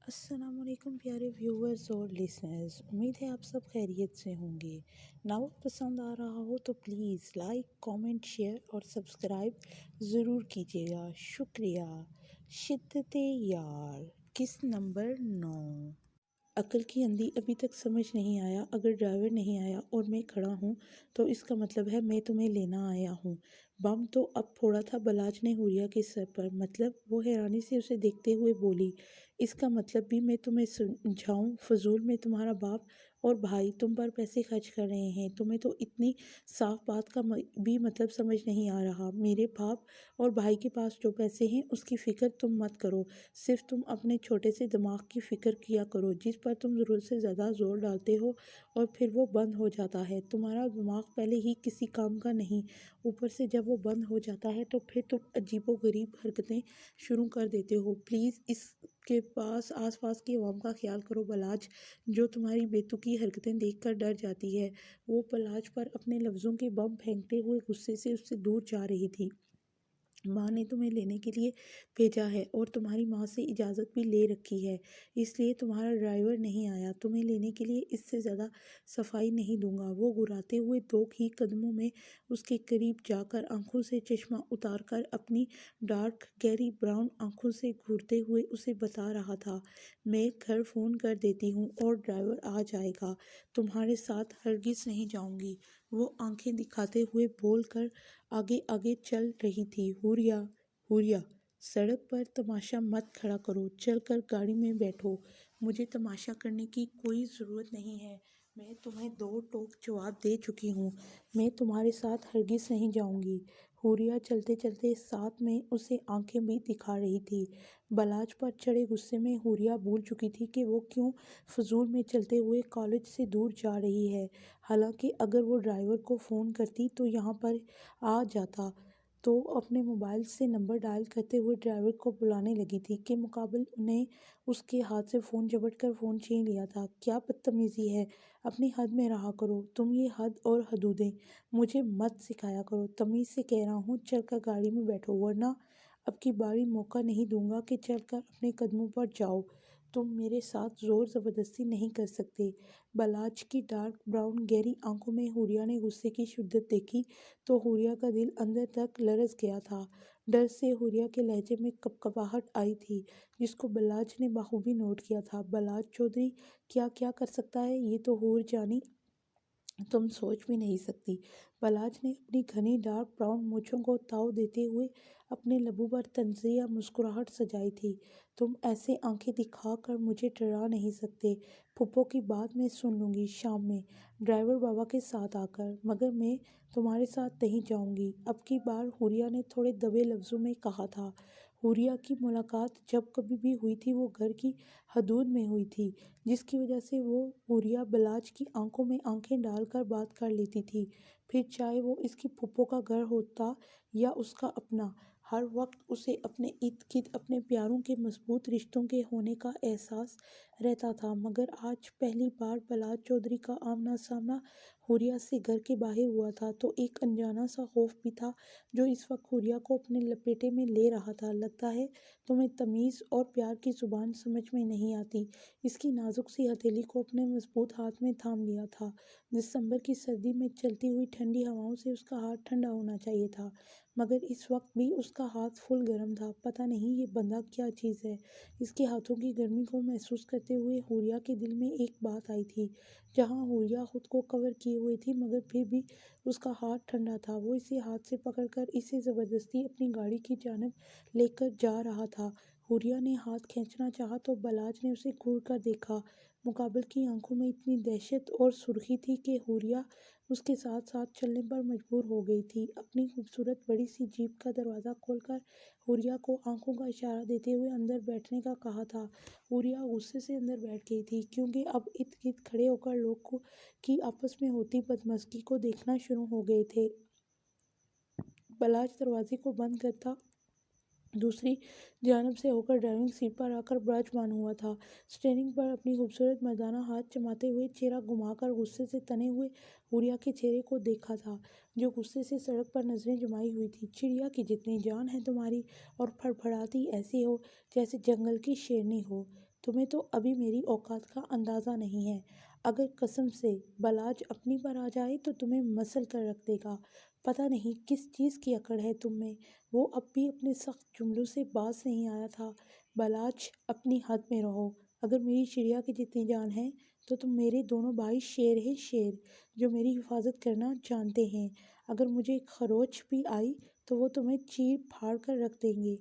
السلام علیکم پیارے ویورز اور لسنرز، امید ہے آپ سب خیریت سے ہوں گے۔ ناول پسند آ رہا ہو تو پلیز لائک، کامنٹ، شیئر اور سبسکرائب ضرور کیجیے گا، شکریہ۔ شدت یار، قسط نمبر 9۔ عقل کی اندھی ابھی تک سمجھ نہیں آیا، اگر ڈرائیور نہیں آیا اور میں کھڑا ہوں تو اس کا مطلب ہے میں تمہیں لینا آیا ہوں۔ بم تو اب پھوڑا تھا بلاج نے حوریہ کے سر پر، مطلب؟ وہ حیرانی سے اسے دیکھتے ہوئے بولی، اس کا مطلب بھی میں تمہیں سمجھاؤں؟ فضول میں تمہارا باپ اور بھائی تم پر پیسے خرچ کر رہے ہیں، تمہیں تو اتنی صاف بات کا بھی مطلب سمجھ نہیں آ رہا۔ میرے باپ اور بھائی کے پاس جو پیسے ہیں اس کی فکر تم مت کرو، صرف تم اپنے چھوٹے سے دماغ کی فکر کیا کرو جس پر تم ضرورت سے زیادہ زور ڈالتے ہو اور پھر وہ بند ہو جاتا ہے۔ تمہارا دماغ پہلے ہی کسی کام کا نہیں، اوپر سے جب وہ بند ہو جاتا ہے تو پھر تم عجیب و غریب حرکتیں شروع کر دیتے ہو۔ پلیز اس کے آس پاس کی عوام کا خیال کرو بلاج، جو تمہاری بے تکی حرکتیں دیکھ کر ڈر جاتی ہے۔ وہ بلاج پر اپنے لفظوں کے بم پھینکتے ہوئے غصے سے اس سے دور جا رہی تھی۔ ماں نے تمہیں لینے کے لیے بھیجا ہے اور تمہاری ماں سے اجازت بھی لے رکھی ہے، اس لیے تمہارا ڈرائیور نہیں آیا۔ تمہیں لینے کے لیے اس سے زیادہ صفائی نہیں دوں گا۔ وہ گھراتے ہوئے 2 ہی قدموں میں اس کے قریب جا کر آنکھوں سے چشمہ اتار کر اپنی ڈارک گہری براؤن آنکھوں سے گھورتے ہوئے اسے بتا رہا تھا، میں گھر فون کر دیتی ہوں اور ڈرائیور آ جائے گا، تمہارے ساتھ ہرگز نہیں جاؤں گی۔ وہ آنکھیں دکھاتے ہوئے بول کر آگے آگے چل رہی تھی۔ حوریہ، سڑک پر تماشا مت کھڑا کرو، چل کر گاڑی میں بیٹھو۔ مجھے تماشا کرنے کی کوئی ضرورت نہیں ہے، میں تمہیں 2 ٹوک جواب دے چکی ہوں، میں تمہارے ساتھ ہرگز نہیں جاؤں گی۔ حوریہ چلتے چلتے ساتھ میں اسے آنکھیں بھی دکھا رہی تھی۔ بلاج پر چڑھے غصے میں حوریہ بھول چکی تھی کہ وہ کیوں فضول میں چلتے ہوئے کالج سے دور جا رہی ہے۔ حالانکہ اگر وہ ڈرائیور کو فون کرتی تو یہاں پر آ جاتا، تو اپنے موبائل سے نمبر ڈائل کرتے ہوئے ڈرائیور کو بلانے لگی تھی کہ مقابل نے اس کے ہاتھ سے فون جھپٹ کر فون چھین لیا تھا۔ کیا بدتمیزی ہے، اپنی حد میں رہا کرو۔ تم یہ حد اور حدودیں مجھے مت سکھایا کرو، تمیز سے کہہ رہا ہوں، چل کر گاڑی میں بیٹھو، ورنہ اب کی باری موقع نہیں دوں گا کہ چل کر اپنے قدموں پر جاؤ۔ تم میرے ساتھ زور زبردستی نہیں کر سکتے۔ بلاج کی ڈارک براؤن گہری آنکھوں میں حوریہ نے غصے کی شدت دیکھی تو حوریہ کا دل اندر تک لرز گیا تھا۔ ڈر سے حوریہ کے لہجے میں کپکپاہٹ آئی تھی جس کو بلاج نے بخوبی نوٹ کیا تھا۔ بلاج چودھری کیا کیا کر سکتا ہے یہ تو حور جانی تم سوچ بھی نہیں سکتی۔ بلاج نے اپنی گھنی ڈارک براؤن مونچھوں کو تاؤ دیتے ہوئے اپنے لبوں پر طنزیہ مسکراہٹ سجائی تھی، تم ایسے آنکھیں دکھا کر مجھے ڈرا نہیں سکتے۔ پھپھو کی بات میں سن لوں گی شام میں، ڈرائیور بابا کے ساتھ آ کر، مگر میں تمہارے ساتھ نہیں جاؤں گی۔ اب کی بار حوریہ نے تھوڑے دبے لفظوں میں کہا تھا۔ حوریہ کی ملاقات جب کبھی بھی ہوئی تھی وہ گھر کی حدود میں ہوئی تھی، جس کی وجہ سے وہ حوریہ بلاج کی آنکھوں میں آنکھیں ڈال کر بات کر لیتی تھی، پھر چاہے وہ اس کی پھپھو کا گھر ہوتا یا اس کا اپنا، ہر وقت اسے اپنے ارد گرد اپنے پیاروں کے مضبوط رشتوں کے ہونے کا احساس رہتا تھا۔ مگر آج پہلی بار بلاج چودھری کا آمنا سامنا حوریہ سے گھر کے باہر ہوا تھا تو ایک انجانا سا خوف بھی تھا جو اس وقت حوریہ کو اپنے لپیٹے میں لے رہا تھا۔ لگتا ہے تمہیں تمیز اور پیار کی زبان سمجھ میں نہیں آتی۔ اس کی نازک سی ہتھیلی کو اپنے مضبوط ہاتھ میں تھام لیا تھا۔ دسمبر کی سردی میں چلتی ہوئی ٹھنڈی ہواؤں سے اس کا ہاتھ ٹھنڈا ہونا چاہیے تھا، مگر اس وقت بھی اس کا ہاتھ فل گرم تھا۔ پتہ نہیں یہ بندہ کیا چیز ہے۔ اس کے ہاتھوں کی گرمی کو محسوس کرتے ہوئے حوریہ کے دل میں ایک بات آئی تھی، جہاں حوریہ خود کو کور کیے ہوئے تھی مگر پھر بھی اس کا ہاتھ ٹھنڈا تھا۔ وہ اسے ہاتھ سے پکڑ کر اسے زبردستی اپنی گاڑی کی جانب لے کر جا رہا تھا۔ حوریہ نے ہاتھ کھینچنا چاہا تو بلاج نے اسے گھور کر دیکھا۔ مقابل کی آنکھوں میں اتنی دہشت اور سرخی تھی کہ حوریہ اس کے ساتھ ساتھ چلنے پر مجبور ہو گئی تھی۔ اپنی خوبصورت بڑی سی جیپ کا دروازہ کھول کر حوریہ کو آنکھوں کا اشارہ دیتے ہوئے اندر بیٹھنے کا کہا تھا۔ حوریہ غصے سے اندر بیٹھ گئی تھی کیونکہ اب ارد گرد کھڑے ہو کر لوگ کی آپس میں ہوتی بدمزگی کو دیکھنا شروع ہو گئے تھے۔ بلاج دروازے کو بند کرتا دوسری جانب سے ہو کر ڈرائیونگ سیٹ پر آ کر براجمان ہوا تھا، اسٹیئرنگ پر اپنی خوبصورت مردانہ ہاتھ جماتے ہوئے چہرہ گھما کر غصے سے تنے ہوئے حوریہ کے چہرے کو دیکھا تھا، جو غصے سے سڑک پر نظریں جمائے ہوئی تھی۔ چڑیا کی جتنی جان ہے تمہاری، اور پھڑپھڑاتی ایسی ہو جیسے جنگل کی شیرنی ہو، تمہیں تو ابھی میری اوقات کا اندازہ نہیں ہے۔ اگر قسم سے بلاج اپنی پر آ جائے تو تمہیں مسل کر رکھ دے گا۔ پتہ نہیں کس چیز کی اکڑ ہے تم میں۔ وہ اب بھی اپنے سخت جملوں سے باز نہیں آیا تھا۔ بلاج اپنی حد میں رہو۔ اگر میری چڑیا کی جتنی جان ہے تو تم میرے دونوں بھائی شیر ہیں، شیر جو میری حفاظت کرنا جانتے ہیں۔ اگر مجھے ایک خروچ بھی آئی تو وہ تمہیں چیر پھاڑ کر رکھ دیں گے۔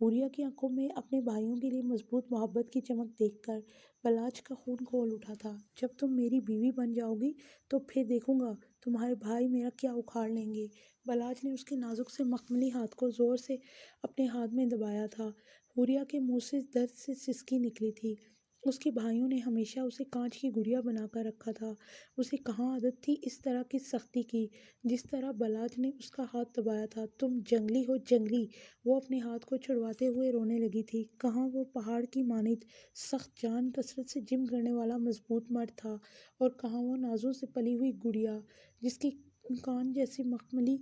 حوریہ کی آنکھوں میں اپنے بھائیوں کے لیے مضبوط محبت کی چمک دیکھ کر بلاج کا خون کھول اٹھا تھا۔ جب تم میری بیوی بن جاؤ گی تو پھر دیکھوں گا تمہارے بھائی میرا کیا اکھاڑ لیں گے۔ بلاج نے اس کے نازک سے مخملی ہاتھ کو زور سے اپنے ہاتھ میں دبایا تھا۔ حوریہ کے منہ سے درد سے سسکی نکلی تھی۔ اس کے بھائیوں نے ہمیشہ اسے کانچ کی گڑیا بنا کر رکھا تھا۔ اسے کہاں عادت تھی اس طرح کی سختی کی جس طرح بلاج نے اس کا ہاتھ دبایا تھا۔ تم جنگلی ہو، جنگلی۔ وہ اپنے ہاتھ کو چھڑواتے ہوئے رونے لگی تھی۔ کہاں وہ پہاڑ کی مانند سخت جان کثرت سے جم کرنے والا مضبوط مرد تھا، اور کہاں وہ نازوں سے پلی ہوئی گڑیا جس کی کان جیسی مخملی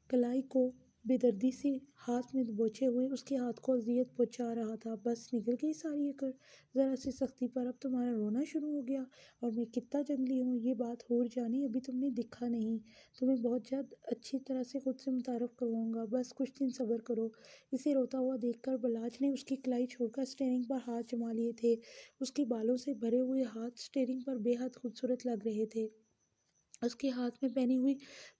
کلائی کو بے دردی سے ہاتھ میں دبوچے ہوئے اس کے ہاتھ کو اذیت پہنچا رہا تھا۔ بس نکل گئی ساری اکڑ ذرا سی سختی پر۔ اب تمہارا رونا شروع ہو گیا، اور میں کتنا جنگلی ہوں یہ بات حور جانی ابھی تم نے دیکھا نہیں۔ تمہیں بہت جلد اچھی طرح سے خود سے متعارف کرواؤں گا، بس کچھ دن صبر کرو۔ اسے روتا ہوا دیکھ کر بلاج نے اس کی کلائی چھوڑ کر اسٹیئرنگ پر ہاتھ جما لیے تھے۔ اس کے بالوں سے بھرے ہوئے ہاتھ اسٹیئرنگ پر بے حد خوبصورت لگ رہے تھے۔ اس کے ہاتھ میں پہنی ہوئی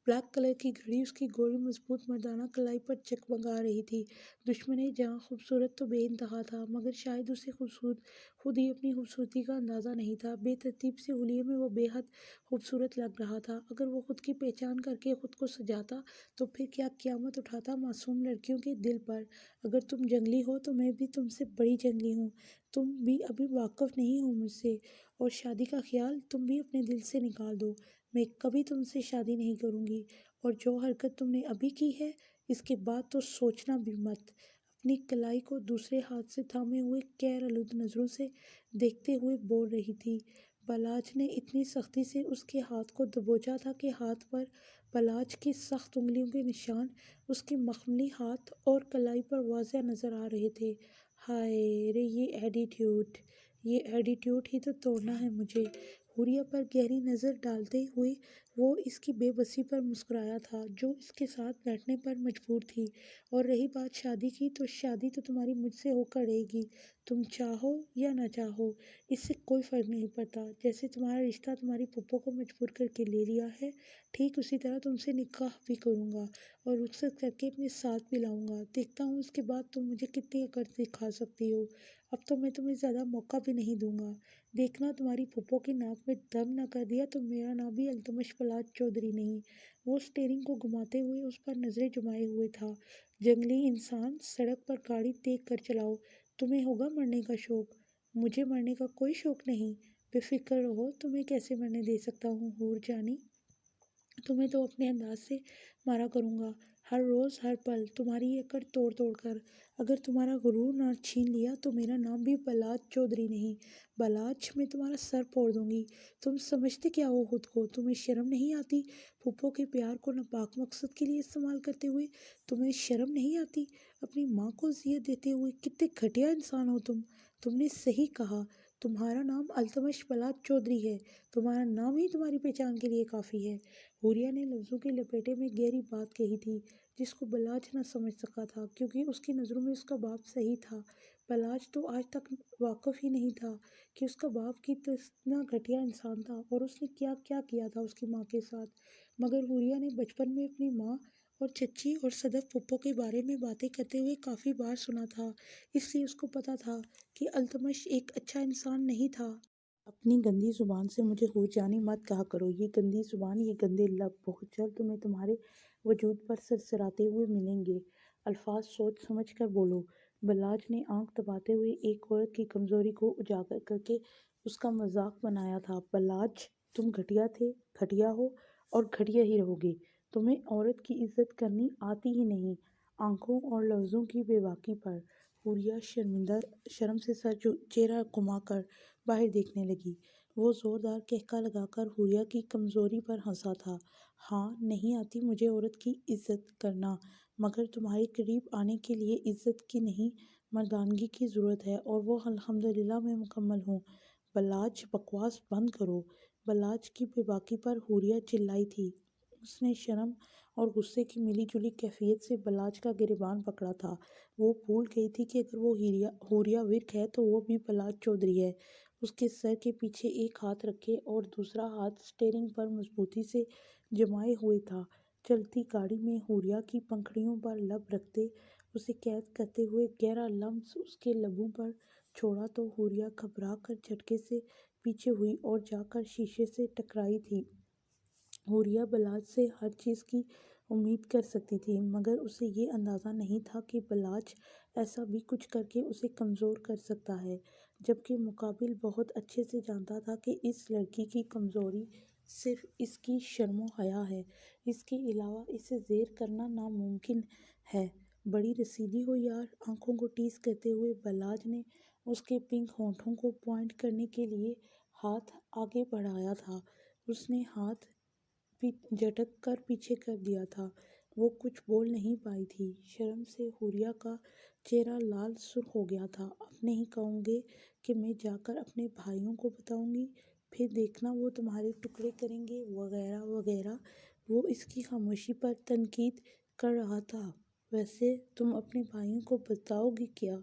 بلیک کلر کی گھڑی اس کی گوری مضبوط مردانہ کلائی پر جگمگا رہی تھی۔ دشمنِ جہاں خوبصورت تو بے انتہا تھا، مگر شاید اسے خود ہی اپنی خوبصورتی کا اندازہ نہیں تھا۔ بے ترتیب سے حلیے میں وہ بے حد خوبصورت لگ رہا تھا۔ اگر وہ خود کی پہچان کر کے خود کو سجاتا تو پھر کیا قیامت اٹھاتا معصوم لڑکیوں کے دل پر۔ اگر تم جنگلی ہو تو میں بھی تم سے بڑی جنگلی ہوں۔ تم بھی ابھی واقف نہیں ہو مجھ سے، اور شادی کا خیال تم بھی اپنے دل سے نکال دو۔ میں کبھی تم سے شادی نہیں کروں گی، اور جو حرکت تم نے ابھی کی ہے اس کے بعد تو سوچنا بھی مت۔ اپنی کلائی کو دوسرے ہاتھ سے تھامے ہوئے قہر آلود نظروں سے دیکھتے ہوئے بول رہی تھی۔ بلاج نے اتنی سختی سے اس کے ہاتھ کو دبوچا تھا کہ ہاتھ پر بلاج کی سخت انگلیوں کے نشان اس کے مخملی ہاتھ اور کلائی پر واضح نظر آ رہے تھے۔ ہائے رے یہ ایٹیٹیوڈ ہی تو توڑنا ہے مجھے۔ حوریہ پر گہری نظر ڈالتے ہوئے وہ اس کی بے بسی پر مسکرایا تھا جو اس کے ساتھ بیٹھنے پر مجبور تھی۔ اور رہی بات شادی کی تو شادی تو تمہاری مجھ سے ہو کر رہے گی، تم چاہو یا نہ چاہو، اس سے کوئی فرق نہیں پڑتا۔ جیسے تمہارا رشتہ تمہاری پھپھو کو مجبور کر کے لے لیا ہے، ٹھیک اسی طرح تم سے نکاح بھی کروں گا اور رخصت کر کے اپنے ساتھ بھی لاؤں گا۔ دیکھتا ہوں اس کے بعد تم مجھے کتنی اکڑ دکھا سکتی ہو۔ اب تو میں تمہیں زیادہ موقع بھی نہیں دوں گا۔ دیکھنا تمہاری پھپھو کی ناک میں دم نہ کر دیا تو میرا نام بھی التمش بلاج چودھری نہیں۔ وہ اسٹیئرنگ کو گھماتے ہوئے اس پر نظریں جمائے ہوئے تھا۔ جنگلی انسان، سڑک پر گاڑی تیز کر چلاؤ۔ تمہیں ہوگا مرنے کا شوق، مجھے مرنے کا کوئی شوق نہیں۔ بے فکر رہو، تمہیں کیسے مرنے دے سکتا ہوں حور جانی۔ تمہیں تو اپنے انداز سے مارا کروں گا، ہر روز ہر پل، تمہاری اکڑ توڑ توڑ کر۔ اگر تمہارا غرور نہ چھین لیا تو میرا نام بھی بلاج چودھری نہیں۔ بلاج، میں تمہارا سر پھوڑ دوں گی۔ تم سمجھتے کیا ہو خود کو؟ تمہیں شرم نہیں آتی پھپھو کے پیار کو ناپاک مقصد کے لیے استعمال کرتے ہوئے؟ تمہیں شرم نہیں آتی اپنی ماں کو اذیت دیتے ہوئے؟ کتنے گھٹیا انسان ہو تم۔ تم نے صحیح کہا، تمہارا نام التمش بلاج چودھری ہے۔ تمہارا نام ہی تمہاری پہچان کے لیے کافی ہے۔ حوریہ نے لفظوں کے لپیٹے میں گہری بات کہی تھی جس کو بلاج نہ سمجھ سکا تھا، کیونکہ اس کی نظروں میں اس کا باپ صحیح تھا۔ بلاج تو آج تک واقف ہی نہیں تھا کہ اس کا باپ کتنا گھٹیا انسان تھا اور اس نے کیا کیا کیا تھا اس کی ماں کے ساتھ۔ مگر حوریہ نے بچپن میں اپنی ماں اور چچی اور صدف پھپھو کے بارے میں باتیں کرتے ہوئے کافی بار سنا تھا، اس لیے اس کو پتہ تھا کہ التمش ایک اچھا انسان نہیں تھا۔ اپنی گندی زبان سے مجھے حور جانی مت کہا کرو۔ یہ گندی زبان، یہ گندے لب بہت جلد تمہیں تمہارے وجود پر سرسراتے ہوئے ملیں گے۔ الفاظ سوچ سمجھ کر بولو۔ بلاج نے آنکھ دباتے ہوئے ایک عورت کی کمزوری کو اجاگر کر کے اس کا مذاق بنایا تھا۔ بلاج، تم گھٹیا تھے، گھٹیا ہو اور گھٹیا ہی رہو گے۔ تمہیں عورت کی عزت کرنی آتی ہی نہیں۔ آنکھوں اور لفظوں کی بے باکی پر حوریہ شرم سے چہرہ گھما کر باہر دیکھنے لگی۔ وہ زوردار قہقہ لگا کر حوریہ کی کمزوری پر ہنسا تھا۔ ہاں، نہیں آتی مجھے عورت کی عزت کرنا، مگر تمہارے قریب آنے کے لیے عزت کی نہیں مردانگی کی ضرورت ہے اور وہ الحمدللہ میں مکمل ہوں۔ بلاج بکواس بند کرو۔ بلاج کی بے باکی پر حوریہ چلائی تھی۔ اس نے شرم اور غصے کی ملی جلی کیفیت سے بلاج کا گریبان پکڑا تھا۔ وہ بھول گئی تھی کہ اگر وہ حوریہ ورک ہے تو وہ بھی بلاج چودھری ہے۔ اس کے سر کے پیچھے ایک ہاتھ رکھے اور دوسرا ہاتھ اسٹیئرنگ پر مضبوطی سے جمائے ہوئے تھا۔ چلتی گاڑی میں حوریہ کی پنکھڑیوں پر لب رکھتے اسے قید کرتے ہوئے گہرا لمس اس کے لبوں پر چھوڑا تو حوریہ گھبرا کر جھٹکے سے پیچھے ہوئی اور جا کر شیشے سے ٹکرائی تھی۔ حوریہ بلاج سے ہر چیز کی امید کر سکتی تھی، مگر اسے یہ اندازہ نہیں تھا کہ بلاج ایسا بھی کچھ کر کے اسے کمزور کر سکتا ہے، جبکہ مقابل بہت اچھے سے جانتا تھا کہ اس لڑکی کی کمزوری صرف اس کی شرم و حیا ہے، اس کے علاوہ اسے زیر کرنا ناممکن ہے۔ بڑی رسیدی ہو یار، آنکھوں کو ٹیز کرتے ہوئے بلاج نے اس کے پنک ہونٹوں کو پوائنٹ کرنے کے لیے ہاتھ آگے بڑھایا تھا۔ اس نے ہاتھ جھٹک کر پیچھے کر دیا تھا۔ وہ کچھ بول نہیں پائی تھی۔ شرم سے حوریہ کا چہرہ لال سرخ ہو گیا تھا۔ اب نہیں کہوں گے کہ میں جا کر اپنے بھائیوں کو بتاؤں گی، پھر دیکھنا وہ تمہارے ٹکڑے کریں گے وغیرہ وغیرہ۔ وہ اس کی خاموشی پر تنقید کر رہا تھا۔ ویسے تم اپنے بھائیوں کو بتاؤ گی کیا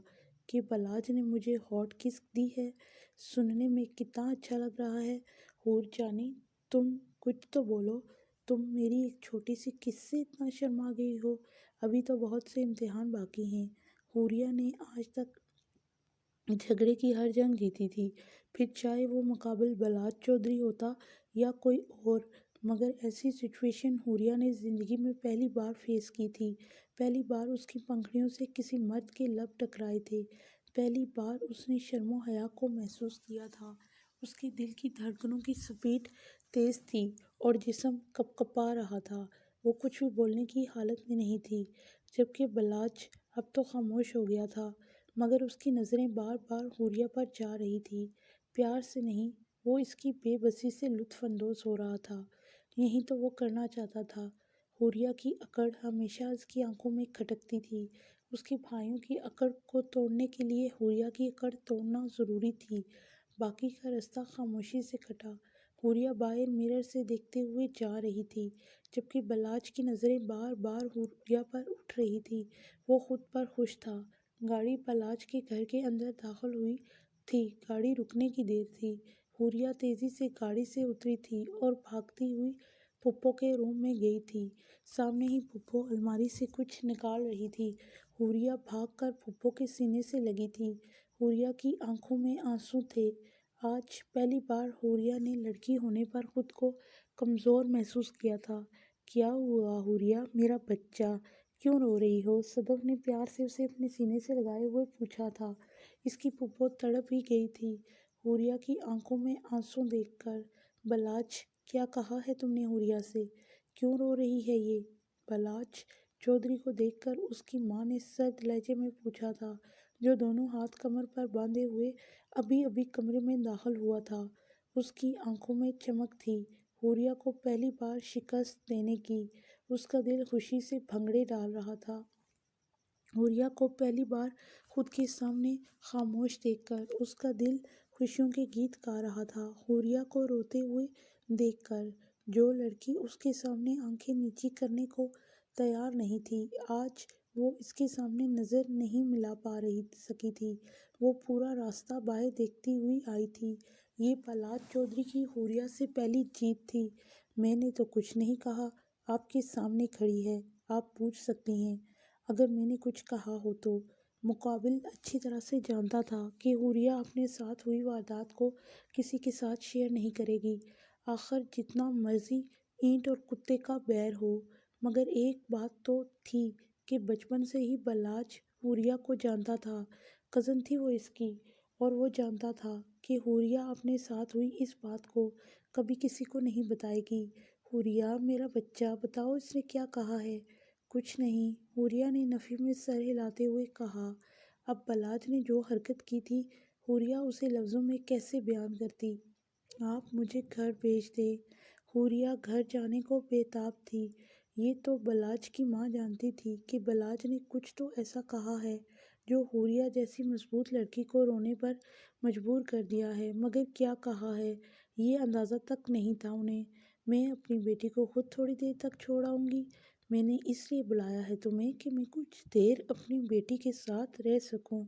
کہ بلاج نے مجھے ہاٹ کس دی ہے؟ سننے میں کتنا اچھا لگ رہا ہے۔ حور جانی، تم کچھ تو بولو۔ تم میری ایک چھوٹی سی کس سے اتنا شرما گئی ہو؟ ابھی تو بہت سے امتحان باقی ہیں۔ حوریہ نے آج تک جھگڑے کی ہر جنگ جیتی تھی، پھر چاہے وہ مقابل بلاج چودھری ہوتا یا کوئی اور، مگر ایسی سچویشن حوریہ نے زندگی میں پہلی بار فیس کی تھی۔ پہلی بار اس کی پنکھڑیوں سے کسی مرد کے لب ٹکرائے تھے۔ پہلی بار اس نے شرم و حیا کو محسوس کیا تھا۔ اس کے دل کی دھڑکنوں کی سپیڈ تیز تھی اور جسم کپکپا رہا تھا۔ وہ کچھ بھی بولنے کی حالت میں نہیں تھی، جبکہ بلاج اب تو خاموش ہو گیا تھا، مگر اس کی نظریں بار بار حوریہ پر جا رہی تھی، پیار سے نہیں۔ وہ اس کی بے بسی سے لطف اندوز ہو رہا تھا۔ یہی تو وہ کرنا چاہتا تھا۔ حوریہ کی اکڑ ہمیشہ اس کی آنکھوں میں کھٹکتی تھی۔ اس کے بھائیوں کی اکڑ کو توڑنے کے لیے حوریہ کی اکڑ توڑنا ضروری تھی۔ باقی کا راستہ خاموشی سے کٹا۔ حوریہ باہر مرر سے دیکھتے ہوئے جا رہی تھی، جبکہ بلاج کی نظریں بار بار حوریہ پر اٹھ رہی تھی۔ وہ خود پر خوش تھا۔ گاڑی بلاج کے گھر کے اندر داخل ہوئی تھی۔ گاڑی رکنے کی دیر تھی۔ حوریہ تیزی سے گاڑی سے اتری تھی اور بھاگتی ہوئی پھپھو کے روم میں گئی تھی۔ سامنے ہی پھپھو الماری سے کچھ نکال رہی تھی۔ حوریہ بھاگ کر پھپھو کے سینے سے لگی تھی۔ حوریہ کی آنکھوں میں آنسو تھے۔ آج پہلی بار حوریہ نے لڑکی ہونے پر خود کو کمزور محسوس کیا تھا۔ کیا ہوا حوریہ، میرا بچہ، کیوں رو رہی ہو؟ صدف نے پیار سے اسے اپنے سینے سے لگائے ہوئے پوچھا تھا۔ اس کی پھپھو تڑپ ہی گئی تھی حوریہ کی آنکھوں میں آنسو دیکھ کر۔ بلاج، کیا کہا ہے تم نے حوریہ سے؟ کیوں رو رہی ہے یہ؟ بلاج چودھری کو دیکھ کر اس کی ماں نے سرد لہجے میں پوچھا تھا، جو دونوں ہاتھ کمر پر باندھے ہوئے ابھی ابھی کمرے میں داخل ہوا تھا۔ اس کی آنکھوں میں چمک تھی حوریہ کو پہلی بار شکست دینے کی۔ اس کا دل خوشی سے بھنگڑے ڈال رہا تھا، حوریہ کو پہلی بار خود کے سامنے خاموش دیکھ کر۔ اس کا دل خوشیوں کے گیت گا رہا تھا حوریہ کو روتے ہوئے دیکھ کر۔ جو لڑکی اس کے سامنے آنکھیں نیچی کرنے کو تیار نہیں تھی، آج وہ اس کے سامنے نظر نہیں ملا سکی تھی۔ وہ پورا راستہ باہر دیکھتی ہوئی آئی تھی۔ یہ بلاج چودھری کی حوریہ سے پہلی جیت تھی۔ میں نے تو کچھ نہیں کہا، آپ کے سامنے کھڑی ہے، آپ پوچھ سکتی ہیں اگر میں نے کچھ کہا ہو تو۔ مقابل اچھی طرح سے جانتا تھا کہ حوریہ اپنے ساتھ ہوئی واردات کو کسی کے ساتھ شیئر نہیں کرے گی، آخر جتنا مرضی اینٹ اور کتے کا بیر ہو۔ مگر ایک بات تو تھی کہ بچپن سے ہی بلاج حوریہ کو جانتا تھا، کزن تھی وہ اس کی، اور وہ جانتا تھا کہ حوریہ اپنے ساتھ ہوئی اس بات کو کبھی کسی کو نہیں بتائے گی۔ حوریہ، میرا بچہ، بتاؤ اس نے کیا کہا ہے؟ کچھ نہیں، حوریہ نے نفی میں سر ہلاتے ہوئے کہا۔ اب بلاج نے جو حرکت کی تھی، حوریہ اسے لفظوں میں کیسے بیان کرتی؟ آپ مجھے گھر بھیج دیں۔ حوریہ گھر جانے کو بے تاب تھی۔ یہ تو بلاج کی ماں جانتی تھی کہ بلاج نے کچھ تو ایسا کہا ہے جو حوریہ جیسی مضبوط لڑکی کو رونے پر مجبور کر دیا ہے، مگر کیا کہا ہے یہ اندازہ تک نہیں تھا انہیں۔ میں اپنی بیٹی کو خود تھوڑی دیر تک چھوڑ آؤں گی۔ میں نے اس لیے بلایا ہے تمہیں کہ میں کچھ دیر اپنی بیٹی کے ساتھ رہ سکوں۔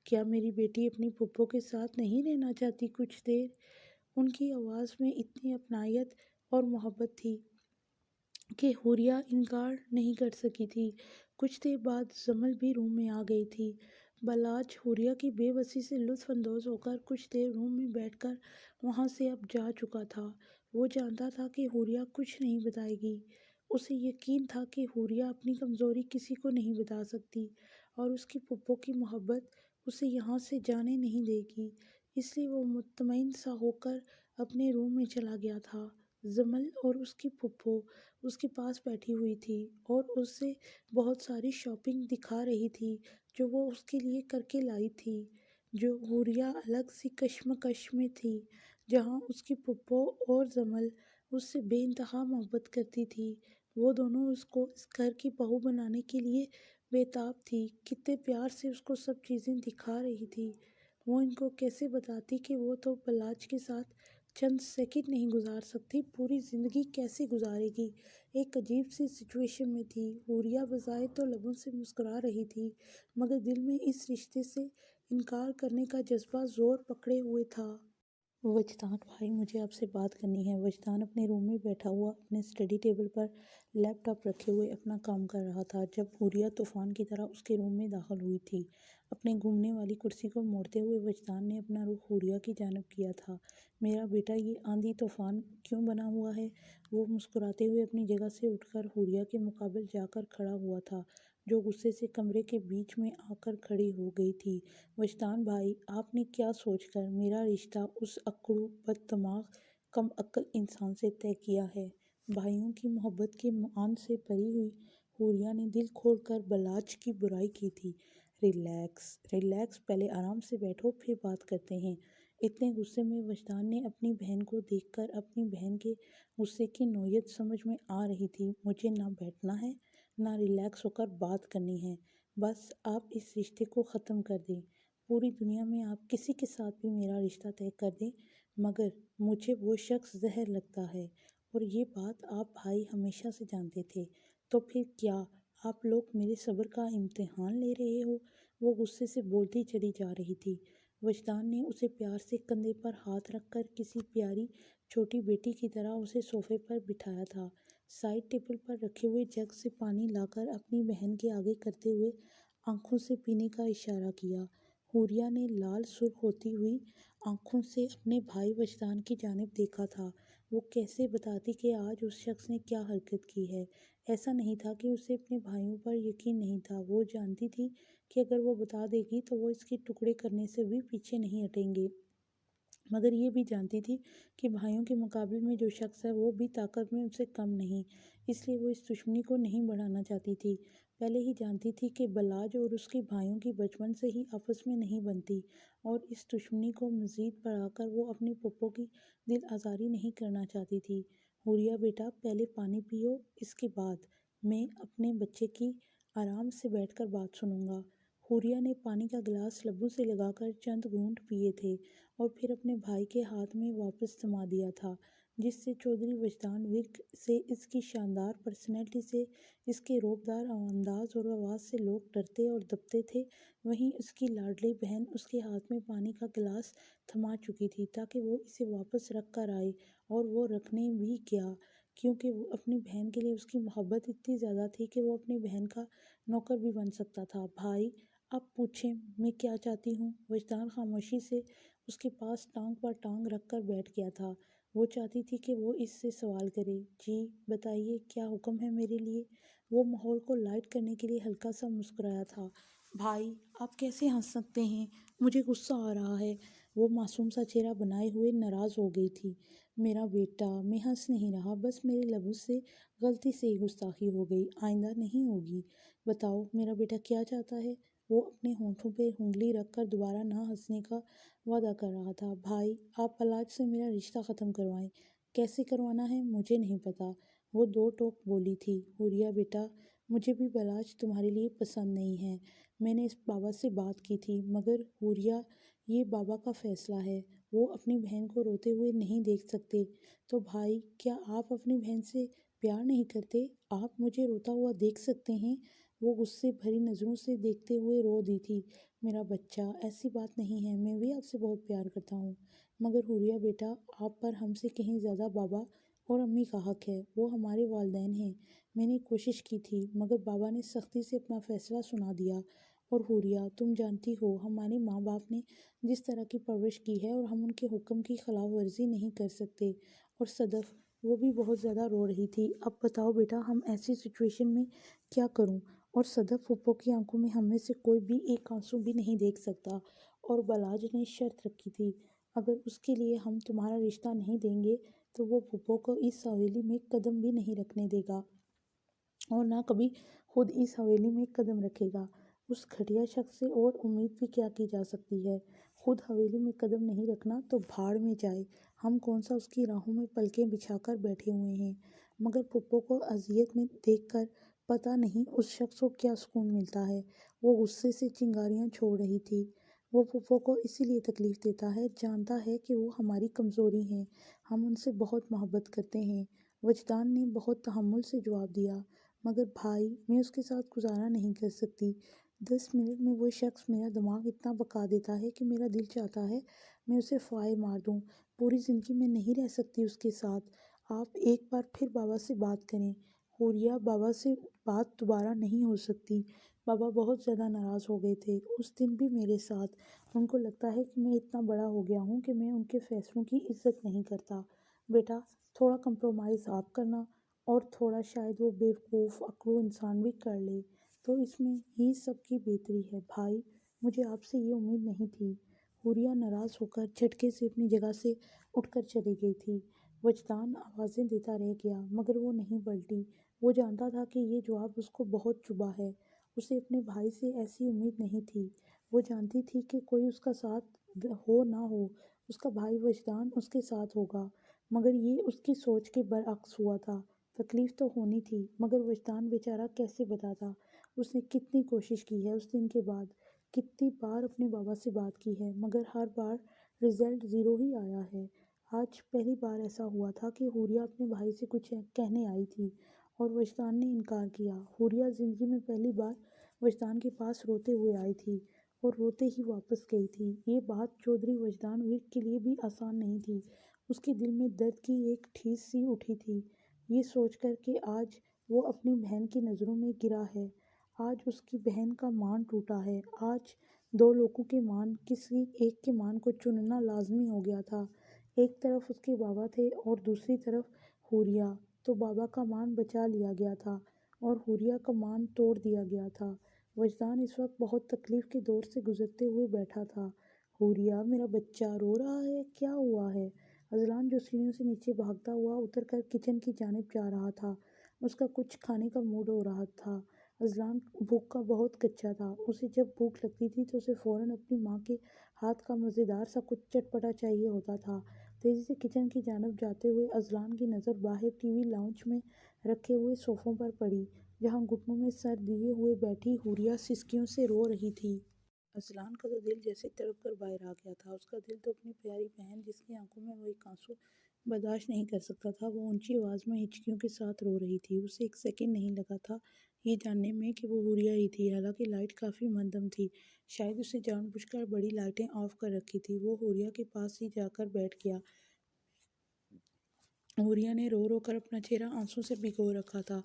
کیا میری بیٹی اپنی پھپھو کے ساتھ نہیں رہنا چاہتی کچھ دیر؟ ان کی آواز میں اتنی اپنائیت اور محبت تھی کہ حوریہ انکار نہیں کر سکی تھی۔ کچھ دیر بعد زمل بھی روم میں آ گئی تھی۔ بلاج حوریہ کی بے بسی سے لطف اندوز ہو کر کچھ دیر روم میں بیٹھ کر وہاں سے اب جا چکا تھا۔ وہ جانتا تھا کہ حوریہ کچھ نہیں بتائے گی۔ اسے یقین تھا کہ حوریہ اپنی کمزوری کسی کو نہیں بتا سکتی اور اس کی پھپھو کی محبت اسے یہاں سے جانے نہیں دے گی، اس لیے وہ مطمئن سا ہو کر اپنے روم میں چلا گیا تھا۔ زمل اور اس کی پھپھو اس کے پاس بیٹھی ہوئی تھی اور اسے بہت ساری شاپنگ دکھا رہی تھی جو وہ اس کے لیے کر کے لائی تھی۔ جو حوریہ الگ سی کشمکش میں تھی، جہاں اس کی پھپھو اور زمل اس سے بے انتہا محبت کرتی تھی۔ وہ دونوں اس کو اس گھر کی بہو بنانے کے لیے بےتاب تھی، کتنے پیار سے اس کو سب چیزیں دکھا رہی تھی۔ وہ ان کو کیسے بتاتی کہ وہ تو بلاج کے ساتھ چند سیکنڈ نہیں گزار سکتی، پوری زندگی کیسے گزارے گی؟ ایک عجیب سی سچویشن میں تھی۔ حوریہ بظاہر تو لبوں سے مسکرا رہی تھی، مگر دل میں اس رشتے سے انکار کرنے کا جذبہ زور پکڑے ہوئے تھا۔ وجدان بھائی، مجھے آپ سے بات کرنی ہے۔ وجدان اپنے روم میں بیٹھا ہوا اپنے اسٹڈی ٹیبل پر لیپ ٹاپ رکھے ہوئے اپنا کام کر رہا تھا جب حوریہ طوفان کی طرح اس کے روم میں داخل ہوئی تھی۔ اپنے گھومنے والی کرسی کو موڑتے ہوئے وجدان نے اپنا رخ حوریہ کی جانب کیا تھا۔ میرا بیٹا یہ آندھی طوفان کیوں بنا ہوا ہے؟ وہ مسکراتے ہوئے اپنی جگہ سے اٹھ کر حوریہ کے مقابل جا کر کھڑا ہوا تھا، جو غصے سے کمرے کے بیچ میں آ کر کھڑی ہو گئی تھی۔ وجدان بھائی، آپ نے کیا سوچ کر میرا رشتہ اس اکڑو، بد دماغ، کم عقل انسان سے طے کیا ہے؟ بھائیوں کی محبت کے مان سے بھری ہوئی حوریہ نے دل کھول کر بلاج کی برائی کی تھی۔ ریلیکس ریلیکس، پہلے آرام سے بیٹھو پھر بات کرتے ہیں۔ اتنے غصے میں وجدان نے اپنی بہن کو دیکھ کر اپنی بہن کے غصے کی نوعیت سمجھ میں آ رہی تھی۔ مجھے نہ بیٹھنا ہے نہ ریلیکس ہو کر بات کرنی ہے، بس آپ اس رشتے کو ختم کر دیں۔ پوری دنیا میں آپ کسی کے ساتھ بھی میرا رشتہ طے کر دیں، مگر مجھے وہ شخص زہر لگتا ہے، اور یہ بات آپ بھائی ہمیشہ سے جانتے تھے۔ تو پھر کیا آپ لوگ میرے صبر کا امتحان لے رہے ہو؟ وہ غصے سے بولتی چلی جا رہی تھی۔ وجدان نے اسے پیار سے کندھے پر ہاتھ رکھ کر کسی پیاری چھوٹی بیٹی کی طرح اسے صوفے پر بٹھایا تھا۔ سائڈ ٹیبل پر رکھے ہوئے جگ سے پانی لا کر اپنی بہن کے آگے کرتے ہوئے آنکھوں سے پینے کا اشارہ کیا۔ حوریہ نے لال سرخ ہوتی ہوئی آنکھوں سے اپنے بھائی وجدان کی جانب دیکھا تھا۔ وہ کیسے بتاتی کہ آج اس شخص نے کیا حرکت کی ہے؟ ایسا نہیں تھا کہ اسے اپنے بھائیوں پر یقین نہیں تھا، وہ جانتی تھی کہ اگر وہ بتا دے گی تو وہ اس کے ٹکڑے کرنے سے بھی پیچھے نہیں ہٹیں گے، مگر یہ بھی جانتی تھی کہ بھائیوں کے مقابلے میں جو شخص ہے وہ بھی طاقت میں ان سے کم نہیں، اس لیے وہ اس دشمنی کو نہیں بڑھانا چاہتی تھی۔ پہلے ہی جانتی تھی کہ بلاج اور اس کے بھائیوں کی بچپن سے ہی آپس میں نہیں بنتی، اور اس دشمنی کو مزید بڑھا کر وہ اپنی پھپھو کی دل آزاری نہیں کرنا چاہتی تھی۔ حوریہ بیٹا، پہلے پانی پیو، اس کے بعد میں اپنے بچے کی آرام سے بیٹھ کر بات سنوں گا۔ حوریہ نے پانی کا گلاس لبوں سے لگا کر چند گھونٹ پیے تھے اور پھر اپنے بھائی کے ہاتھ میں واپس تھما دیا تھا، جس سے چودھری وجدان ورک سے، اس کی شاندار پرسنالٹی سے، اس کے رعبدار انداز اور آواز سے لوگ ڈرتے اور دبتے تھے، وہیں اس کی لاڈلی بہن اس کے ہاتھ میں پانی کا گلاس تھما چکی تھی تاکہ وہ اسے واپس رکھ کر آئے، اور وہ رکھنے بھی گیا، کیونکہ وہ اپنی بہن کے لیے اس کی محبت اتنی زیادہ تھی کہ وہ اپنی بہن کا نوکر بھی بن سکتا تھا۔ بھائی، اب پوچھیں میں کیا چاہتی ہوں؟ وجدان خاموشی سے اس کے پاس ٹانگ پر ٹانگ رکھ کر بیٹھ گیا تھا۔ وہ چاہتی تھی کہ وہ اس سے سوال کرے۔ جی بتائیے، کیا حکم ہے میرے لیے؟ وہ ماحول کو لائٹ کرنے کے لیے ہلکا سا مسکرایا تھا۔ بھائی، آپ کیسے ہنس سکتے ہیں؟ مجھے غصہ آ رہا ہے۔ وہ معصوم سا چہرہ بنائے ہوئے ناراض ہو گئی تھی۔ میرا بیٹا، میں ہنس نہیں رہا، بس میرے لبوں سے غلطی سے ہی گستاخی ہو گئی، آئندہ نہیں ہوگی۔ بتاؤ میرا بیٹا کیا چاہتا ہے؟ وہ اپنے ہونٹوں پہ انگلی رکھ کر دوبارہ نہ ہنسنے کا وعدہ کر رہا تھا۔ بھائی، آپ بلاج سے میرا رشتہ ختم کروائیں۔ کیسے کروانا ہے مجھے نہیں پتا، وہ دو ٹوک بولی تھی۔ حوریہ بیٹا، مجھے بھی بلاج تمہارے لیے پسند نہیں ہے، میں نے اس بابا سے بات کی تھی، مگر حوریہ یہ بابا کا فیصلہ ہے، وہ اپنی بہن کو روتے ہوئے نہیں دیکھ سکتے۔ تو بھائی، کیا آپ اپنی بہن سے پیار نہیں کرتے؟ آپ مجھے روتا ہوا دیکھ سکتے ہیں؟ وہ غصے بھری نظروں سے دیکھتے ہوئے رو دی تھی۔ میرا بچہ، ایسی بات نہیں ہے، میں بھی آپ سے بہت پیار کرتا ہوں، مگر حوریہ بیٹا، آپ پر ہم سے کہیں زیادہ بابا اور امی کا حق ہے، وہ ہمارے والدین ہیں۔ میں نے کوشش کی تھی، مگر بابا نے سختی سے اپنا فیصلہ سنا دیا۔ اور حوریہ، تم جانتی ہو ہمارے ماں باپ نے جس طرح کی پرورش کی ہے، اور ہم ان کے حکم کی خلاف ورزی نہیں کر سکتے۔ اور صدف، وہ بھی بہت زیادہ رو رہی تھی۔ اب بتاؤ بیٹا، ہم ایسی سچویشن میں کیا کروں؟ اور صدف پھپھو کی آنکھوں میں ہم میں سے کوئی بھی ایک آنسو بھی نہیں دیکھ سکتا۔ اور بلاج نے شرط رکھی تھی، اگر اس کے لیے ہم تمہارا رشتہ نہیں دیں گے تو وہ پھپھو کو اس حویلی میں قدم بھی نہیں رکھنے دے گا، اور نہ کبھی خود اس حویلی میں قدم رکھے گا۔ اس گھٹیا شخص سے اور امید بھی کیا کی جا سکتی ہے؟ خود حویلی میں قدم نہیں رکھنا تو بھاڑ میں جائے، ہم کون سا اس کی راہوں میں پلکیں بچھا کر بیٹھے ہوئے ہیں؟ مگر پھپھو کو اذیت میں دیکھ کر پتہ نہیں اس شخص کو کیا سکون ملتا ہے۔ وہ غصے سے چنگاریاں چھوڑ رہی تھی۔ وہ پھپھو کو اسی لیے تکلیف دیتا ہے، جانتا ہے کہ وہ ہماری کمزوری ہیں، ہم ان سے بہت محبت کرتے ہیں۔ وجدان نے بہت تحمل سے جواب دیا، مگر بھائی، میں اس کے ساتھ گزارا نہیں کر سکتی۔ 10 منٹ میں وہ شخص میرا دماغ اتنا پکا دیتا ہے کہ میرا دل چاہتا ہے میں اسے فائر مار دوں۔ پوری زندگی میں نہیں رہ سکتی اس کے ساتھ۔ آپ ایک بار پھر بابا سے بات کریں۔ حوریہ، بابا سے بات دوبارہ نہیں ہو سکتی۔ بابا بہت زیادہ ناراض ہو گئے تھے اس دن بھی میرے ساتھ۔ ان کو لگتا ہے کہ میں اتنا بڑا ہو گیا ہوں کہ میں ان کے فیصلوں کی عزت نہیں کرتا۔ بیٹا، تھوڑا کمپرومائز آپ کرنا، اور تھوڑا شاید وہ بیوقوف اکڑو انسان بھی کر لے، تو اس میں ہی سب کی بہتری ہے۔ بھائی، مجھے آپ سے یہ امید نہیں تھی۔ حوریہ ناراض ہو کر جھٹکے سے اپنی جگہ سے اٹھ کر چلی گئی تھی۔ وجدان آوازیں دیتا رہ گیا، مگر وہ نہیں پلٹی۔ وہ جانتا تھا کہ یہ جواب اس کو بہت چبھا ہے۔ اسے اپنے بھائی سے ایسی امید نہیں تھی۔ وہ جانتی تھی کہ کوئی اس کا ساتھ ہو نہ ہو، اس کا بھائی وجدان اس کے ساتھ ہوگا، مگر یہ اس کی سوچ کے برعکس ہوا تھا۔ تکلیف تو ہونی تھی، مگر وجدان بیچارہ کیسے بتاتا؟ اس نے کتنی کوشش کی ہے اس دن کے بعد، کتنی بار اپنے بابا سے بات کی ہے، مگر ہر بار رزلٹ زیرو ہی آیا ہے۔ آج پہلی بار ایسا ہوا تھا کہ حوریہ اپنے بھائی سے کچھ کہنے آئی تھی اور وجدان نے انکار کیا۔ حوریہ زندگی میں پہلی بار وجدان کے پاس روتے ہوئے آئی تھی، اور روتے ہی واپس گئی تھی۔ یہ بات چودھری وجدان ورک کے لیے بھی آسان نہیں تھی۔ اس کے دل میں درد کی ایک ٹھیس سی اٹھی تھی، یہ سوچ کر کہ آج وہ اپنی بہن کی نظروں میں گرا ہے، آج اس کی بہن کا مان ٹوٹا ہے، آج دو لوگوں کے مان کسی ایک کے مان کو چننا لازمی ہو گیا تھا۔ ایک طرف اس کے بابا تھے اور دوسری طرف حوریہ۔ تو بابا کا مان بچا لیا گیا تھا اور حوریہ کا مان توڑ دیا گیا تھا۔ وجدان اس وقت بہت تکلیف کے دور سے گزرتے ہوئے بیٹھا تھا۔ حوریہ، میرا بچہ رو رہا ہے، کیا ہوا ہے؟ اذلان، جو سیڑھیوں سے نیچے بھاگتا ہوا اتر کر کچن کی جانب جا رہا تھا، اس کا کچھ کھانے کا موڈ ہو رہا تھا۔ اذلان بھوک کا بہت کچا تھا، اسے جب بھوک لگتی تھی تو اسے فوراً اپنی ماں کے ہاتھ کا مزیدار سا کچھ چٹپٹا چاہیے ہوتا تھا۔ تیزی سے کچن کی جانب جاتے ہوئے اذلان کی نظر باہر ٹی وی لاؤنج میں رکھے ہوئے صوفوں پر پڑی، جہاں گھٹنوں میں سر دیے ہوئے بیٹھی حوریہ سسکیوں سے رو رہی تھی۔ اذلان کا تو دل جیسے تڑپ کر باہر آ گیا تھا۔ اس کا دل تو اپنی پیاری بہن، جس کی آنکھوں میں وہ ایک آنسو برداشت نہیں کر سکتا تھا، وہ اونچی آواز میں ہچکیوں کے ساتھ رو رہی تھی۔ اسے ایک سیکنڈ نہیں لگا تھا یہ جاننے میں کہ وہ حوریہ ہی تھی، حالانکہ لائٹ کافی منظم تھی، شاید اسے جان بوجھ کر بڑی لائٹیں آف کر رکھی تھی۔ وہ حوریہ کے پاس ہی جا کر بیٹھ گیا۔ حوریہ نے رو رو کر اپنا چہرہ آنسوں سے بھگو رکھا تھا۔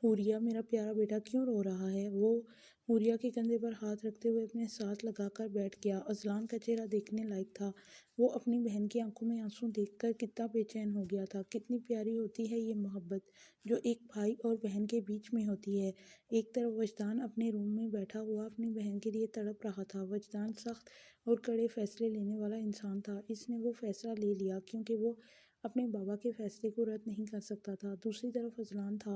حوریہ، میرا پیارا بیٹا کیوں رو رہا ہے؟ وہ حوریہ کے کندھے پر ہاتھ رکھتے ہوئے اپنے ساتھ لگا کر بیٹھ گیا۔ اذلان کا چہرہ دیکھنے لائق تھا۔ وہ اپنی بہن کی آنکھوں میں آنسو دیکھ کر کتنا بے چین ہو گیا تھا۔ کتنی پیاری ہوتی ہے یہ محبت جو ایک بھائی اور بہن کے بیچ میں ہوتی ہے۔ ایک طرف وجدان اپنے روم میں بیٹھا ہوا اپنی بہن کے لیے تڑپ رہا تھا۔ وجدان سخت اور کڑے فیصلے لینے والا انسان تھا۔ اس نے وہ فیصلہ لے لیا کیونکہ وہ اپنے بابا کے فیصلے کو رد نہیں کر سکتا تھا۔ دوسری طرف اذلان تھا،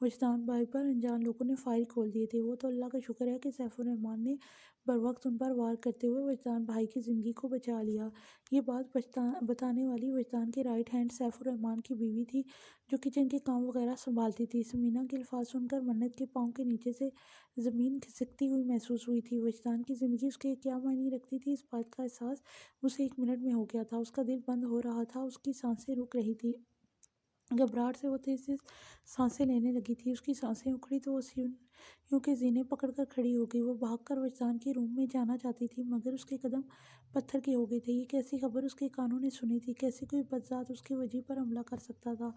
وجدان بھائی پر انجان لوگوں نے فائر کھول دیے تھے۔ وہ تو اللہ کا شکر ہے کہ سیف الرحمن نے بروقت ان پر وار کرتے ہوئے وجدان بھائی کی زندگی کو بچا لیا۔ یہ بات بتانے والی وجدان کی رائٹ ہینڈ سیف الرحمن کی بیوی تھی، جو کچن کے کام وغیرہ سنبھالتی تھی۔ سمینا کے الفاظ سن کر منت کے پاؤں کے نیچے سے زمین کھسکتی ہوئی محسوس ہوئی تھی۔ وجدان کی زندگی اس کے کیا معنی رکھتی تھی، اس بات کا احساس اسے 1 منٹ میں ہو گیا تھا۔ اس کا دل بند ہو رہا تھا، اس کی سانسیں رک رہی تھی، گھبراہٹ سے وہ تیز تیز سانسیں لینے لگی تھی۔ اس کی سانسیں اکھڑی تو وہ یوں کہ زینے پکڑ کر کھڑی ہو گئی۔ وہ بھاگ کر وجدان کی روم میں جانا چاہتی تھی، مگر اس کے قدم پتھر کے ہو گئے تھے۔ یہ کیسی خبر اس کے کانوں نے سنی تھی؟ کیسے کوئی بدذات اس کی وجہ پر حملہ کر سکتا تھا؟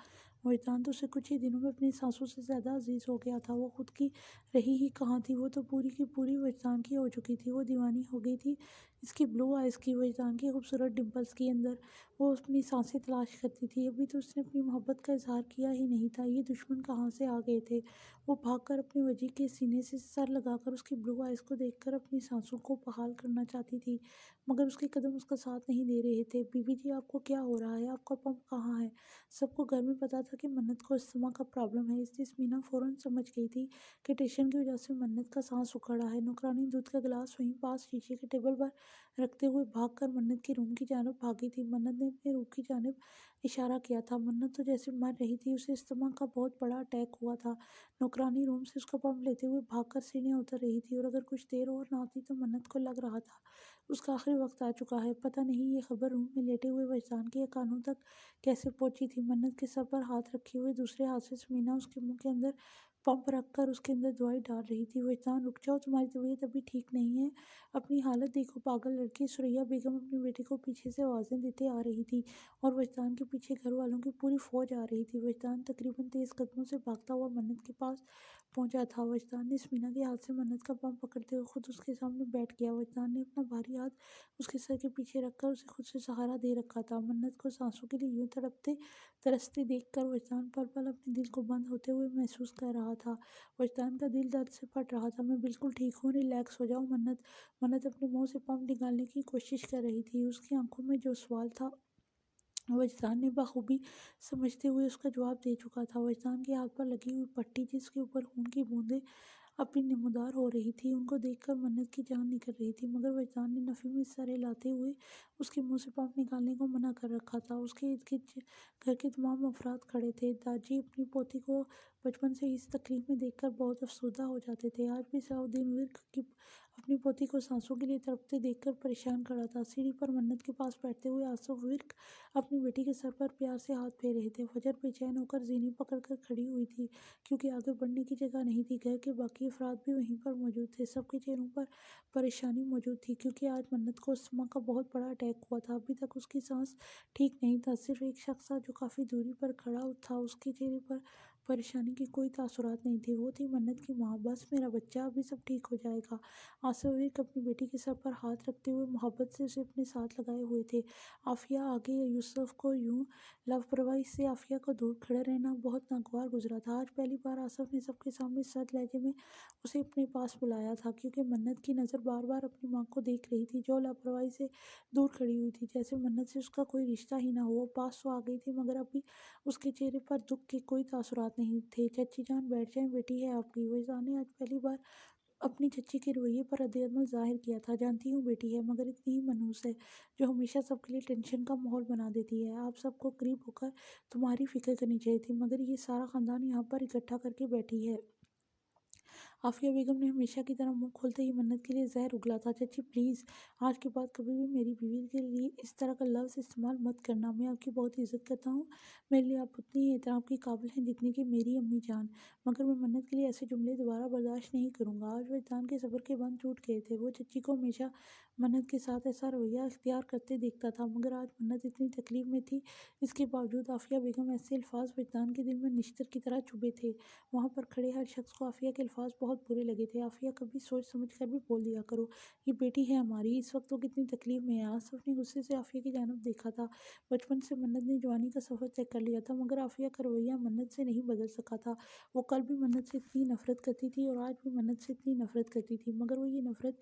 وجدان تو اسے کچھ ہی دنوں میں اپنی سانسوں سے زیادہ عزیز ہو گیا تھا۔ وہ خود کی رہی ہی کہاں تھی، وہ تو پوری کی پوری وجدان کی ہو چکی تھی۔ وہ دیوانی ہو گئی تھی اس کی بلو آئز کی، وجدان کی خوبصورت ڈمپلز کی۔ اندر وہ اپنی سانسیں تلاش کرتی تھی۔ ابھی تو اس نے اپنی محبت کا اظہار کیا ہی نہیں تھا، یہ دشمن کہاں سے آ گئے تھے؟ وہ بھاگ کر اپنی وجہ کے سینے سے سر لگا کر اس کی بلو آئز کو دیکھ کر اپنی سانسوں کو بحال کرنا چاہتی تھی، مگر اس کے قدم اس کا ساتھ نہیں دے رہے تھے۔ بی بی جی، آپ کو کیا ہو رہا ہے؟ آپ کا پمپ کہاں ہے؟ سب کو گھر میں پتا تھا کہ منت کو استھما کا پرابلم ہے، اس لیے سمینا فوراً سمجھ گئی تھی کہ ٹینشن کی وجہ سے منت کا سانس اکھڑا ہے۔ نوکرانی دودھ کا گلاس وہیں پاس شیشے کے ٹیبل پر رکھتے ہوئے بھاگ کر منت کے روم کی جانب بھاگی تھی۔ منت نے اپنے روم کی جانب اشارہ کیا تھا۔ منت تو جیسے مر رہی تھی، اسے استھما کا بہت بڑا اٹیک ہوا تھا۔ نوکرانی روم سے اس کا پمپ لیتے ہوئے بھاگ کر سیڑھیاں اتر رہی تھی، اور اگر کچھ دیر اور نہ ہوتی تو منت کو لگ رہا تھا اس کا آخری وقت آ چکا ہے۔ پتہ نہیں یہ خبر روم میں لیٹے ہوئے وجدان کے کانوں تک کیسے پہنچی تھی۔ منت کے سر پر ہاتھ رکھے ہوئے دوسرے ہاتھ سے سمینا اس کے منہ کے اندر پمپ رکھ کر اس کے اندر دوائی ڈال رہی تھی۔ وجدان، رک جاؤ، تمہاری طبیعت ابھی ٹھیک نہیں ہے، اپنی حالت دیکھو، پاگل لڑکی۔ ثریا بیگم اپنے بیٹے کو پیچھے سے آوازیں دیتے آ رہی تھی، اور وجدان کے پیچھے گھر والوں کی پوری فوج آ رہی تھی۔ وجدان تقریباً تیز قدموں سے بھاگتا ہوا منت کے پاس پہنچا تھا۔ وجدان نے سمینا کے ہاتھ سے منت کا پمپ پکڑتے ہوئے خود اس کے سامنے بیٹھ گیا۔ وجدان نے اپنا بھاری ہاتھ اس کے سر کے پیچھے رکھ کر اسے خود سے سہارا دے رکھا تھا۔ منت کو سانسوں کے لیے یوں تڑپتے ترستے دیکھ کر وجدان پل پل اپنے دل کو بند ہوتے ہوئے محسوس کر رہا تھا۔ وجدان کا دل درد سے پھٹ رہا تھا۔ میں بالکل ٹھیک ہوں، ریلیکس ہو جاؤ منت۔ منت اپنے منہ سے پمپ نکالنے کی کوشش کر رہی تھی۔ اس کی آنکھوں میں جو سوال تھا، وجدان نے بخوبی سمجھتے ہوئے اس کا جواب دے چکا تھا۔ وجدان کے ہاتھ پر لگی ہوئی پٹی، جس کے اوپر خون کی بوندیں اپنی نمودار ہو رہی تھی، ان کو دیکھ کر منت کی جان نکل رہی تھی، مگر وجدان نے نفی میں سر ہلاتے ہوئے اس کے منہ سے پمپ نکالنے کو منع کر رکھا تھا۔ اس کے ارد گرد گھر کے تمام افراد کھڑے تھے۔ داجی اپنی پوتی کو بچپن سے اس تکلیف میں دیکھ کر بہت افسردہ ہو جاتے تھے۔ آج بھی صلاح الدین ورک اپنی پوتی کو سانسوں کے لیے تڑپتے دیکھ کر پریشان کھڑا تھا۔ سیڑھی پر منت کے پاس بیٹھتے ہوئے آصف ورک اپنی بیٹی کے سر پر پیار سے ہاتھ پھیر رہے تھے۔ فجر بے چین ہو کر زینے پکڑ کر کھڑی ہوئی تھی، کیونکہ آگے بڑھنے کی جگہ نہیں تھی۔ گھر کے باقی افراد بھی وہیں پر موجود تھے۔ سب کے چہروں پر پریشانی موجود تھی، کیونکہ آج منت کو استھما کا بہت بڑا اٹیک ہوا تھا۔ ابھی تک اس کی سانس ٹھیک نہیں تھا۔ صرف ایک شخص تھا جو کافی دوری پر کھڑا تھا، اس کے چہرے پر پریشانی کے کوئی تاثرات نہیں تھے۔ وہ تھی منت کی ماں۔ بس میرا بچہ، ابھی سب ٹھیک ہو جائے گا۔ آصف ورک اپنی بیٹی کے سر پر ہاتھ رکھتے ہوئے محبت سے اسے اپنے ساتھ لگائے ہوئے تھے۔ عافیہ آگے یوسف کو یوں لاپرواہی سے عافیہ کو دور کھڑے رہنا بہت ناگوار گزرا تھا۔ آج پہلی بار آصف نے سب کے سامنے سرد لہجے میں اسے اپنے پاس بلایا تھا، کیونکہ منت کی نظر بار بار اپنی ماں کو دیکھ رہی تھی، جو لاپرواہی سے دور کھڑی ہوئی تھی، جیسے منت سے اس کا کوئی رشتہ ہی نہ ہو۔ وہ پاس تو آ گئی تھی، مگر ابھی اس کے چہرے پر دکھ کے کوئی تاثرات نہیں تھے۔ چچی جان بیٹھ جائیں، بیٹی ہے آپ کی۔ وجدان نے آج پہلی بار اپنی چچی کے رویے پر رد عمل ظاہر کیا تھا۔ جانتی ہوں بیٹی ہے، مگر اتنی ہی منحوس ہے، جو ہمیشہ سب کے لیے ٹینشن کا ماحول بنا دیتی ہے۔ آپ سب کو قریب ہو کر تمہاری فکر کرنی چاہیے تھی، مگر یہ سارا خاندان یہاں پر اکٹھا کر کے بیٹھی ہے۔ عافیہ بیگم نے ہمیشہ کی طرح منہ کھولتے ہی منت کے لیے زہر اگلا تھا۔ چچی پلیز، آج کے بعد کبھی بھی میری بیوی کے لیے اس طرح کا لفظ استعمال مت کرنا۔ میں آپ کی بہت عزت کرتا ہوں، میرے لیے آپ اتنی ہی احترام کی قابل ہیں جتنی کہ میری امی جان، مگر میں منت کے لیے ایسے جملے دوبارہ برداشت نہیں کروں گا۔ آج وجدان کے صبر کے بند ٹوٹ گئے تھے۔ وہ چچی کو ہمیشہ منت کے ساتھ ایسا رویہ اختیار کرتے دیکھتا تھا، مگر آج منت اتنی تکلیف میں تھی، اس کے باوجود عافیہ بیگم ایسے الفاظ وجدان کے دل میں نشتر کی طرح چبھے تھے۔ وہاں پر کھڑے ہر شخص کو عافیہ کے الفاظ بہت برے لگے تھے۔ عافیہ، کبھی سوچ سمجھ کر بھی بول دیا کرو، یہ بیٹی ہے ہماری، اس وقت وہ کتنی تکلیف میں ہے۔ آصف نے غصے سے عافیہ کی جانب دیکھا تھا۔ بچپن سے منت نے جوانی کا سفر طے کر لیا تھا، مگر عافیہ کا رویہ منت سے نہیں بدل سکا تھا۔ وہ کل بھی منت سے اتنی نفرت کرتی تھی، اور آج بھی منت سے اتنی نفرت کرتی تھی، مگر وہ یہ نفرت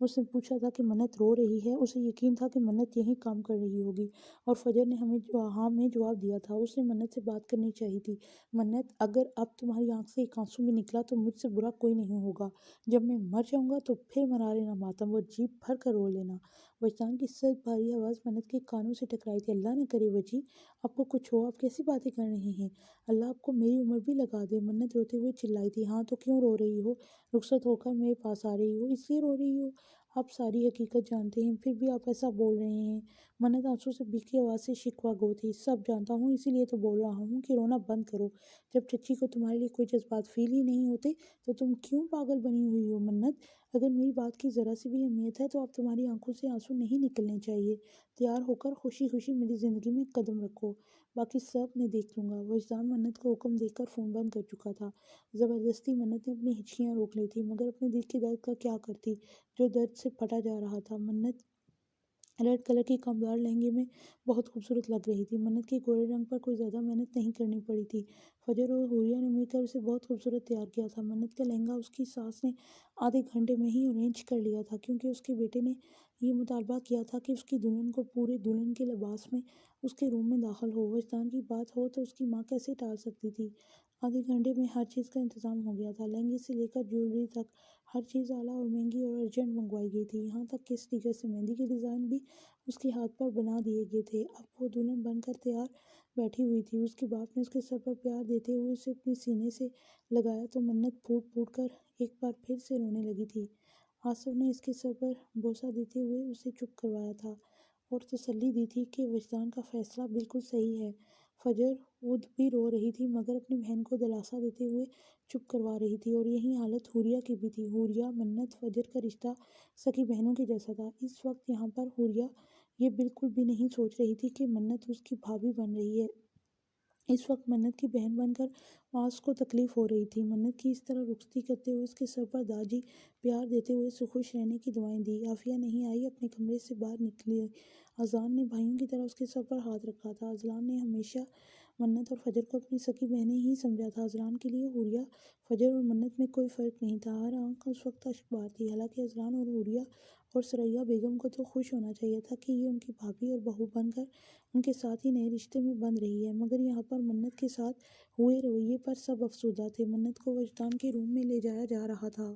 اس نے پوچھا تھا کہ منت رو رہی ہے۔ اسے یقین تھا کہ منت یہی کام کر رہی ہوگی اور فجر نے ہاں میں جواب دیا تھا۔ اس نے منت سے بات کرنی چاہی تھی۔ منت، اگر اب تمہاری آنکھ سے ایک آنسو بھی نکلا تو مجھ سے برا کوئی نہیں ہوگا۔ جب میں مر جاؤں گا تو پھر منا لینا ماتم اور جی بھر کر رو لینا۔ وجدان کی سخت بھاری آواز منت کے کانوں سے ٹکرائی تھی۔ اللہ نہ کرے وجی، آپ کو کچھ ہو، آپ کیسی باتیں کر رہے ہیں؟ اللہ آپ کو میری عمر بھی لگا دے۔ منت روتے ہوئے چلائی تھی۔ ہاں تو کیوں رو رہی ہو؟ رخصت ہو کر میرے پاس آ رہی ہو، اس لیے رو رہی ہو؟ آپ ساری حقیقت جانتے ہیں، پھر بھی آپ ایسا بول رہے ہیں۔ منت آنسو سے بھیگتی آواز سے شکوہ گو تھی۔ سب جانتا ہوں، اسی لیے تو بول رہا ہوں کہ رونا بند کرو۔ جب چچی کو تمہارے لیے کوئی جذبات فیل ہی نہیں ہوتے تو تم کیوں پاگل بنی ہوئی ہو؟ منت، اگر میری بات کی ذرا سی بھی اہمیت ہے تو اب تمہاری آنکھوں سے آنسو نہیں نکلنے چاہیے۔ تیار ہو کر خوشی خوشی میری زندگی میں قدم رکھو، باقی سب میں دیکھ لوں گا۔ وجدان منت کو حکم دے کر فون بند کر چکا تھا۔ زبردستی منت نے اپنی ہچکیاں روک لی تھی، مگر اپنے دل کے درد کا کیا کرتی جو درد سے پھٹا جا رہا تھا۔ منت ریڈ کلر کی کمدار لہنگے میں بہت خوبصورت لگ رہی تھی۔ منت کے گورے رنگ پر کوئی زیادہ محنت نہیں کرنی پڑی تھی۔ فجر اور حوریہ نے مل کر اسے بہت خوبصورت تیار کیا تھا۔ منت کا لہنگا اس کی ساس نے آدھے گھنٹے میں ہی ارینج کر لیا تھا، کیونکہ اس کے بیٹے نے یہ مطالبہ کیا تھا کہ اس کی دلہن کو پورے دلہن کے لباس میں اس کے روم میں داخل ہو۔ وجدان کی بات ہو تو اس کی ماں کیسے ٹال سکتی تھی؟ آدھے گھنٹے میں ہر چیز کا انتظام ہو گیا تھا۔ لہنگے سے لے کر جیولری تک ہر چیز اعلیٰ اور مہنگی اور ارجنٹ منگوائی گئی تھی، یہاں تک کہ اسٹیکر سے مہندی کے ڈیزائن بھی اس کے ہاتھ پر بنا دیے گئے تھے۔ اب وہ دلہن بن کر تیار بیٹھی ہوئی تھی۔ اس کے باپ نے اس کے سر پر پیار دیتے ہوئے اسے اپنے سینے سے لگایا تو منت پھوٹ پھوٹ کر ایک بار پھر سے رونے لگی تھی۔ آصف نے اس کے سر پر بوسہ دیتے ہوئے اسے چپ کروایا تھا اور تسلی دی تھی کہ وجدان کا فیصلہ بالکل صحیح ہے۔ فجر خود بھی رو رہی تھی، مگر اپنی بہن کو دلاسا دیتے ہوئے چپ کروا رہی تھی، اور یہی حالت حوریہ کی بھی تھی۔ حوریہ، منت، فجر کا رشتہ سکی بہنوں کے جیسا تھا۔ اس وقت یہاں پر حوریہ یہ بالکل بھی نہیں سوچ رہی تھی کہ منت اس کی بھابھی بن رہی ہے۔ اس وقت منت کی بہن بن کر معاذ کو تکلیف ہو رہی تھی۔ منت کی اس طرح رخصتی کرتے ہوئے اس کے سر پر داجی پیار دیتے ہوئے اسے خوش رہنے کی دعائیں دی۔ عافیہ نہیں آئی، اپنے کمرے سے باہر نکلی۔ اذان نے بھائیوں کی طرح اس کے سر پر ہاتھ رکھا تھا۔ اذلان نے ہمیشہ منت اور فجر کو اپنی سکی بہنیں ہی سمجھا تھا۔ اذلان کے لیے حوریہ، فجر اور منت میں کوئی فرق نہیں تھا۔ ہر آنکھ اس وقت اشک بار تھی۔ حالانکہ اذلان اور حوریہ اور ثریا بیگم کو تو خوش ہونا چاہیے تھا کہ یہ ان کی بھابھی اور بہو بن کر ان کے ساتھ ہی نئے رشتے میں بندھ رہی ہے، مگر یہاں پر منت کے ساتھ ہوئے رویے پر سب افسردہ تھے۔ منت کو وجدان کے روم میں لے جایا جا رہا تھا۔